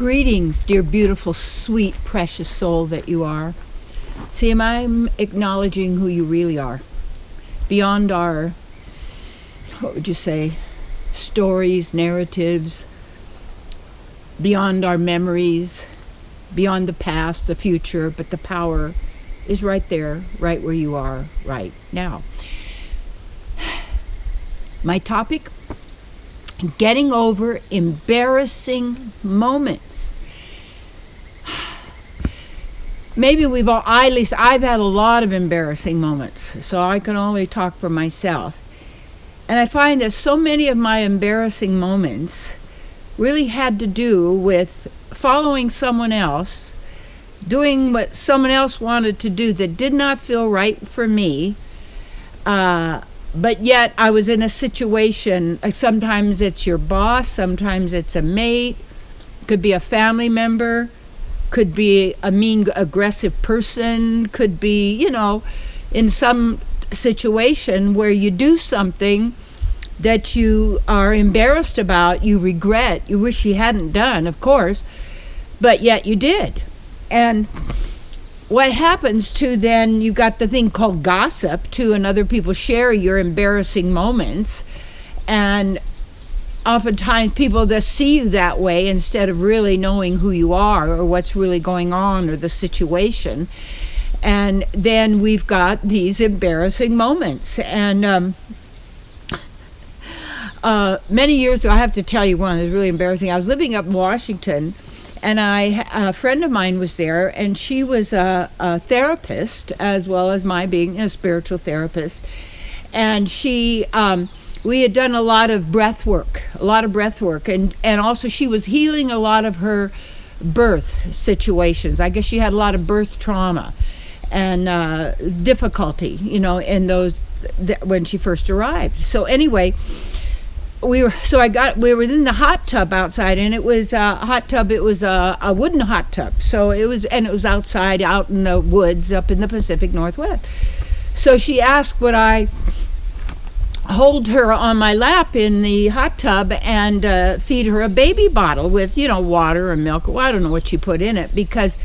Greetings, dear, beautiful, sweet, precious soul that you are. See, I'm acknowledging who you really are. Beyond our, what would you say, stories, narratives, beyond our memories, beyond the past, the future, but the power is right there, right where you are right now. My topic: getting over embarrassing moments. Maybe at least I've had a lot of embarrassing moments, so I can only talk for myself. And I find that so many of my embarrassing moments really had to do with following someone else, doing what someone else wanted to do that did not feel right for me, but yet I was in a situation, like sometimes it's your boss, sometimes it's a mate, could be a family member, could be a mean, aggressive person, could be, in some situation where you do something that you are embarrassed about, you regret, you wish you hadn't done, of course, but yet you did. And what happens to then, you've got the thing called gossip too, and other people share your embarrassing moments, and oftentimes people just see you that way instead of really knowing who you are or what's really going on or the situation. And then we've got these embarrassing moments. And many years ago, I have to tell you one that's really embarrassing. I was living up in Washington, and a friend of mine was there, and she was a therapist, as well as my being a spiritual therapist. And we had done a lot of breath work, and also she was healing a lot of her birth situations. I guess she had a lot of birth trauma and difficulty, in those when she first arrived. So anyway, we were in the hot tub outside, and it was a hot tub. It was a wooden hot tub. So it was outside, out in the woods, up in the Pacific Northwest. So she asked would I hold her on my lap in the hot tub and feed her a baby bottle with, water or milk. Well, I don't know what she put in it, because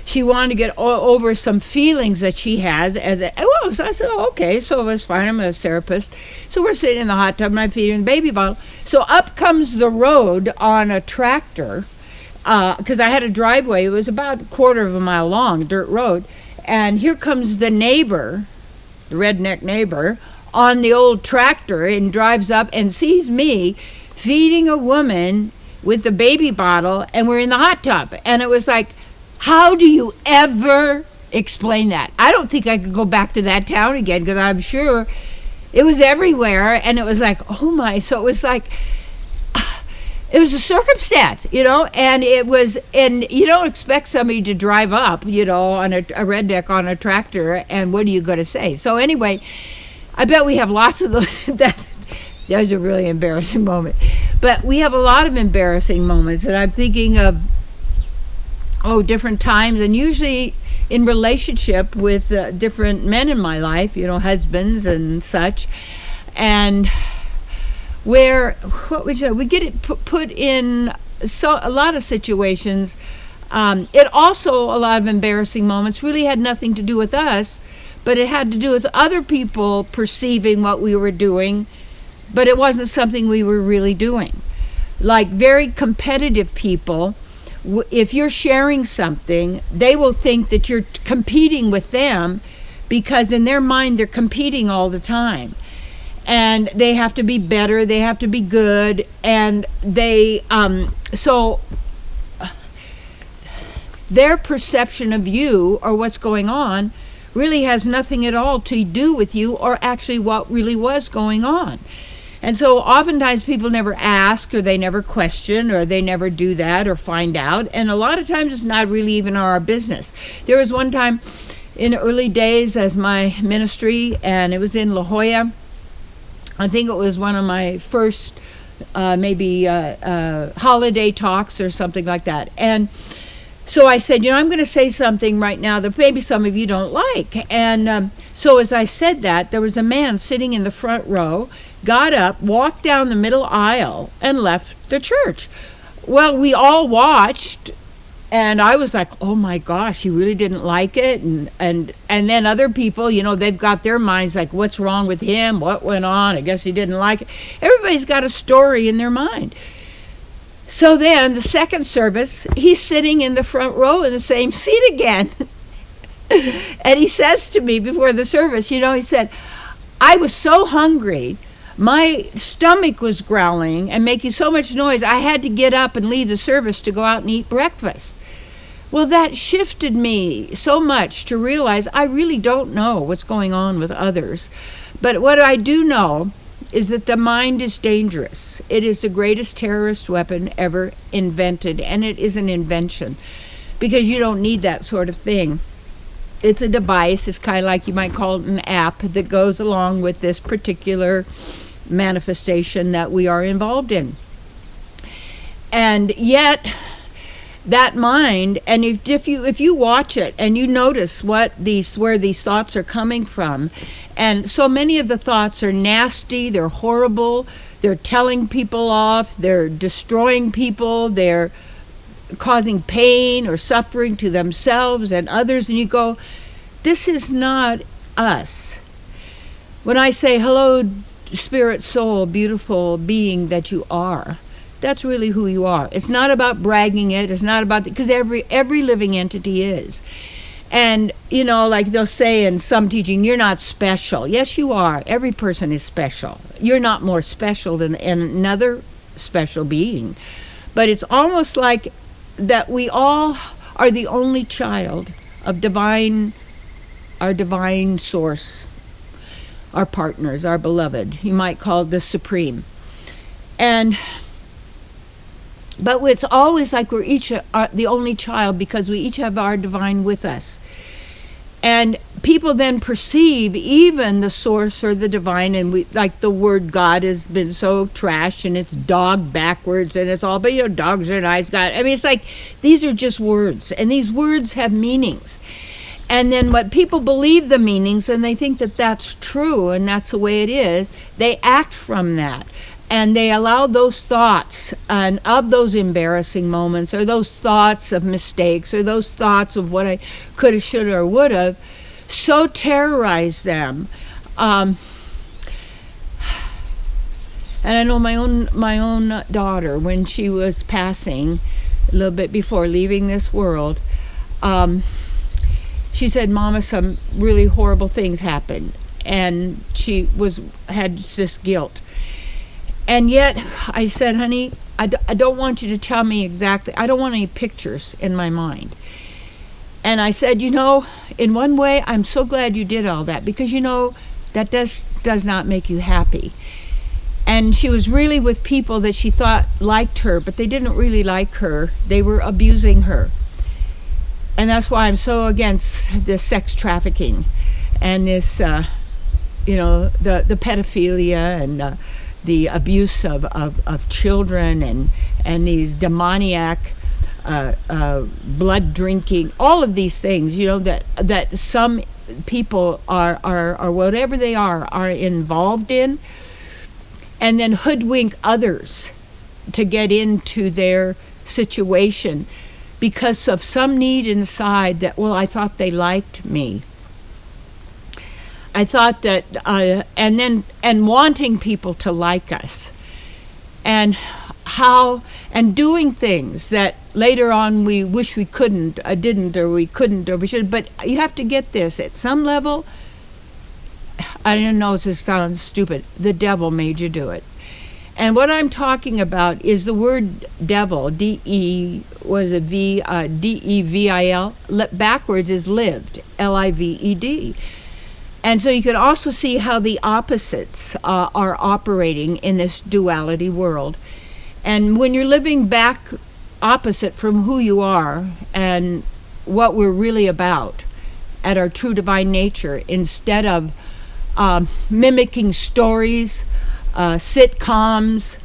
she wanted to get over some feelings that she has so I said, okay, so it was fine. I'm a therapist. So we're sitting in the hot tub, and I'm feeding the baby bottle. So up comes the road on a tractor, because I had a driveway. It was about a quarter of a mile long, dirt road. And here comes the neighbor, the redneck neighbor, on the old tractor, and drives up and sees me feeding a woman with the baby bottle, and we're in the hot tub. And it was like, how do you ever explain that? I don't think I could go back to that town again, because I'm sure it was everywhere. And it was like, oh my. So it was like, it was a circumstance, and you don't expect somebody to drive up, on a redneck on a tractor, and what are you going to say? So anyway, I bet we have lots of those. That was a really embarrassing moment. But we have a lot of embarrassing moments, and I'm thinking of, different times, and usually in relationship with different men in my life, husbands and such, and where, we get it put in a lot of situations. It also, a lot of embarrassing moments really had nothing to do with us, but it had to do with other people perceiving what we were doing, but it wasn't something we were really doing. Like very competitive people, if you're sharing something, they will think that you're competing with them, because in their mind they're competing all the time. And they have to be better, they have to be good, and so their perception of you or what's going on really has nothing at all to do with you or actually what really was going on. And so oftentimes people never ask, or they never question, or they never do that or find out. And a lot of times it's not really even our business. There was one time in the early days as my ministry, and it was in La Jolla. I think it was one of my first holiday talks or something like that. And so I said, I'm going to say something right now that maybe some of you don't like. And so as I said that, there was a man sitting in the front row, got up, walked down the middle aisle, and left the church. Well, we all watched, and I was like, oh my gosh, he really didn't like it. And then other people, they've got their minds like, what's wrong with him? What went on? I guess he didn't like it. Everybody's got a story in their mind. So then the second service, he's sitting in the front row in the same seat again. And he says to me before the service, he said, I was so hungry. My stomach was growling and making so much noise, I had to get up and leave the service to go out and eat breakfast. Well, that shifted me so much to realize I really don't know what's going on with others. But what I do know is that the mind is dangerous. It is the greatest terrorist weapon ever invented, and it is an invention because you don't need that sort of thing. It's a device. It's kind of like you might call it an app that goes along with this particular manifestation that we are involved in. And yet that mind, and if you watch it and you notice where these thoughts are coming from, and so many of the thoughts are nasty, they're horrible, they're telling people off, they're destroying people, they're causing pain or suffering to themselves and others, and you go, this is not us. When I say, hello, spirit, soul, beautiful being that you are, that's really who you are. It's not about bragging it. It's not about, because every living entity is. And, like they'll say in some teaching, you're not special. Yes, you are. Every person is special. You're not more special than another special being. But it's almost like that we all are the only child of our divine source, our partners, our beloved. You might call it the supreme. But it's always like we're each the only child because we each have our divine with us. And people then perceive even the source or the divine, and like the word God has been so trashed, and it's dog backwards, and it's all, but dogs are nice, God. I mean, it's like, these are just words, and these words have meanings. And then what people believe the meanings, and they think that that's true, and that's the way it is, they act from that. And they allow those thoughts and of those embarrassing moments, or those thoughts of mistakes, or those thoughts of what I could have, should have, or would have, so terrorize them. And I know my own daughter, when she was passing, a little bit before leaving this world, she said, Mama, some really horrible things happened. And she had this guilt. And yet, I said, honey, I don't want you to tell me exactly. I don't want any pictures in my mind. And I said, in one way, I'm so glad you did all that, because, that does not make you happy. And she was really with people that she thought liked her, but they didn't really like her. They were abusing her. And that's why I'm so against this sex trafficking and this, the pedophilia and the abuse of children and these demoniac blood drinking, all of these things, that some people are whatever they are involved in, and then hoodwink others to get into their situation because of some need inside that, well, I thought they liked me. I thought that, and wanting people to like us, and doing things that later on we wish we didn't, or we couldn't, or we should. But you have to get this at some level. I don't know, this sounds stupid. The devil made you do it. And what I'm talking about is the word devil, D-E-V-I-L, backwards is lived, L-I-V-E-D. And so you can also see how the opposites are operating in this duality world. And when you're living back opposite from who you are and what we're really about at our true divine nature, instead of mimicking stories, sitcoms,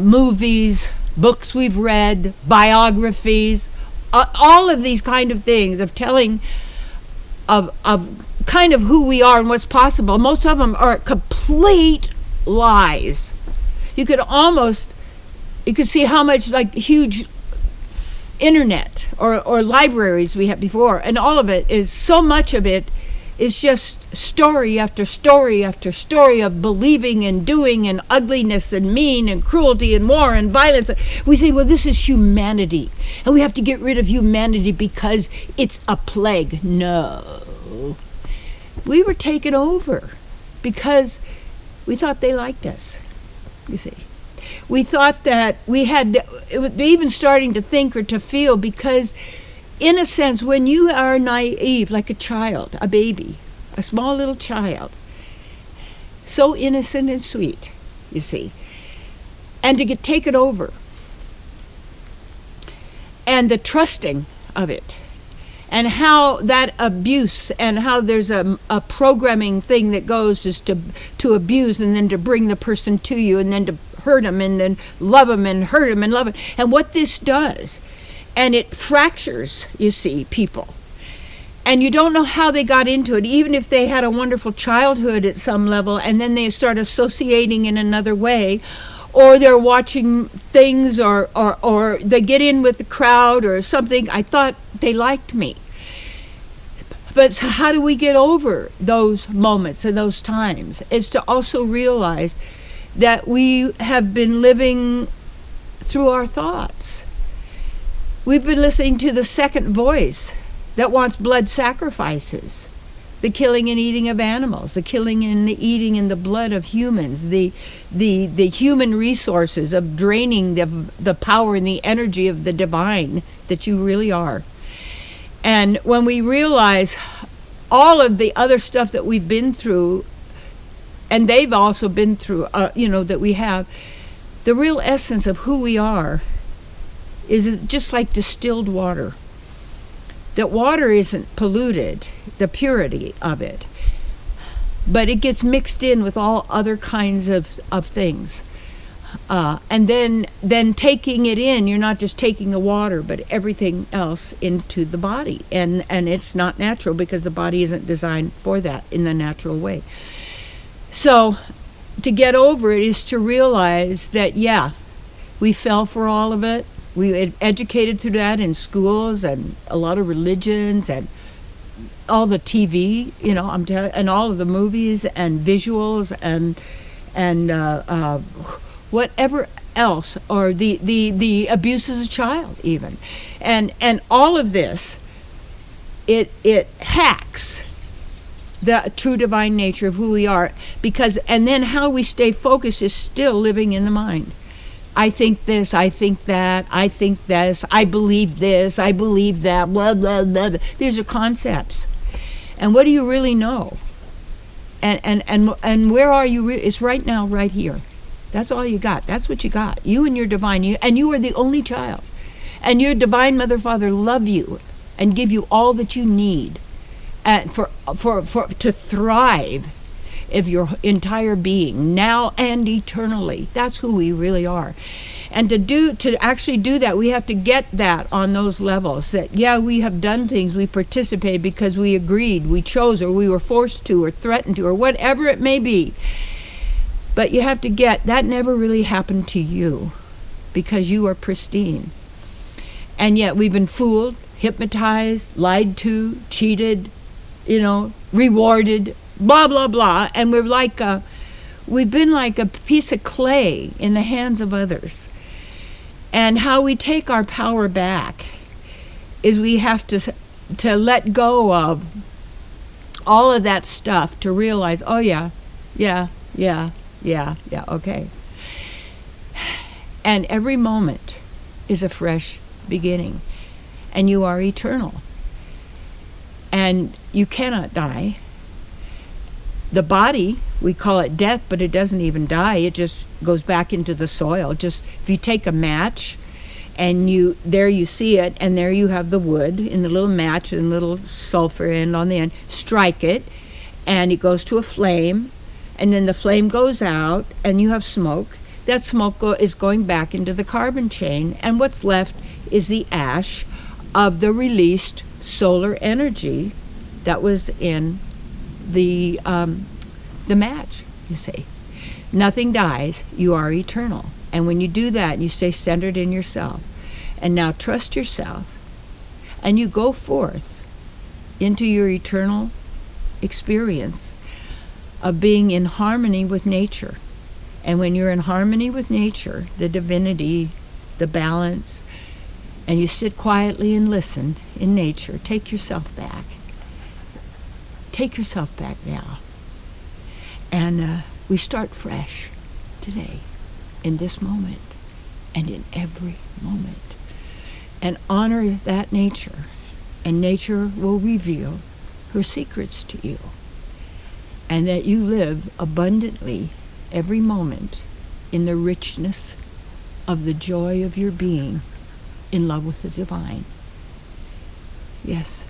movies, books we've read, biographies, all of these kind of things of telling of kind of who we are and what's possible. Most of them are complete lies. You could almost You could see how much like huge internet or libraries we had before, and all of it is, so much of it is just story after story after story of believing and doing and ugliness and mean and cruelty and war and violence. We say, well, this is humanity, and we have to get rid of humanity because it's a plague. No. We were taken over because we thought they liked us, you see. We thought that we had, even starting to think or to feel, because in a sense, when you are naive, like a child, a baby, a small little child, so innocent and sweet, you see, and to get taken over, and the trusting of it, and how that abuse, and how there's a programming thing that goes is to abuse, and then to bring the person to you, and then to hurt them, and then love them, and hurt them, and love them. And what this does, and it fractures, you see, people. And you don't know how they got into it, even if they had a wonderful childhood at some level, and then they start associating in another way, or they're watching things, or they get in with the crowd or something. I thought they liked me. But so how do we get over those moments and those times? It's to also realize that we have been living through our thoughts. We've been listening to the second voice that wants blood sacrifices, the killing and eating of animals, the killing and the eating and the blood of humans, the human resources of draining the power and the energy of the divine that you really are. And when we realize all of the other stuff that we've been through, and they've also been through, that we have, the real essence of who we are is just like distilled water. That water isn't polluted, the purity of it, but it gets mixed in with all other kinds of things. And then taking it in, you're not just taking the water, but everything else into the body. And it's not natural, because the body isn't designed for that in the natural way. So to get over it is to realize that, yeah, we fell for all of it. We educated through that in schools and a lot of religions and all the TV, and all of the movies and visuals and whatever else, or the abuse as a child even, and all of this, it hacks the true divine nature of who we are, because, and then how we stay focused is still living in the mind. I think this, I think that, I think this, I believe this, I believe that, blah, blah, blah, blah. These are concepts. And what do you really know? And where are you? It's right now, right here. That's all you got. That's what you got. You and your divine, and you are the only child. And your divine mother, father love you and give you all that you need, and for to thrive of your entire being, now and eternally. That's who we really are. And to actually do that, we have to get that on those levels, that, yeah, we have done things, we participated because we agreed, we chose, or we were forced to, or threatened to, or whatever it may be. But you have to get, that never really happened to you, because you are pristine. And yet we've been fooled, hypnotized, lied to, cheated, rewarded, blah, blah, blah. And we've been like a piece of clay in the hands of others. And how we take our power back is we have to let go of all of that stuff, to realize, oh yeah, okay. And every moment is a fresh beginning. And you are eternal. And you cannot die. The body, we call it death, but it doesn't even die. It just goes back into the soil. Just if you take a match, and there you see it, and there you have the wood in the little match and little sulfur end on the end. Strike it, and it goes to a flame, and then the flame goes out, and you have smoke. That smoke is going back into the carbon chain, and what's left is the ash of the released solar energy that was in the match, you see. Nothing dies, you are eternal. And when you do that, you stay centered in yourself, and now trust yourself, and you go forth into your eternal experience of being in harmony with nature. And when you're in harmony with nature, the divinity, the balance, and you sit quietly and listen in nature, take yourself back. Take yourself back now. And we start fresh today, in this moment, and in every moment. And honor that nature, and nature will reveal her secrets to you. And that you live abundantly every moment in the richness of the joy of your being in love with the divine. Yes.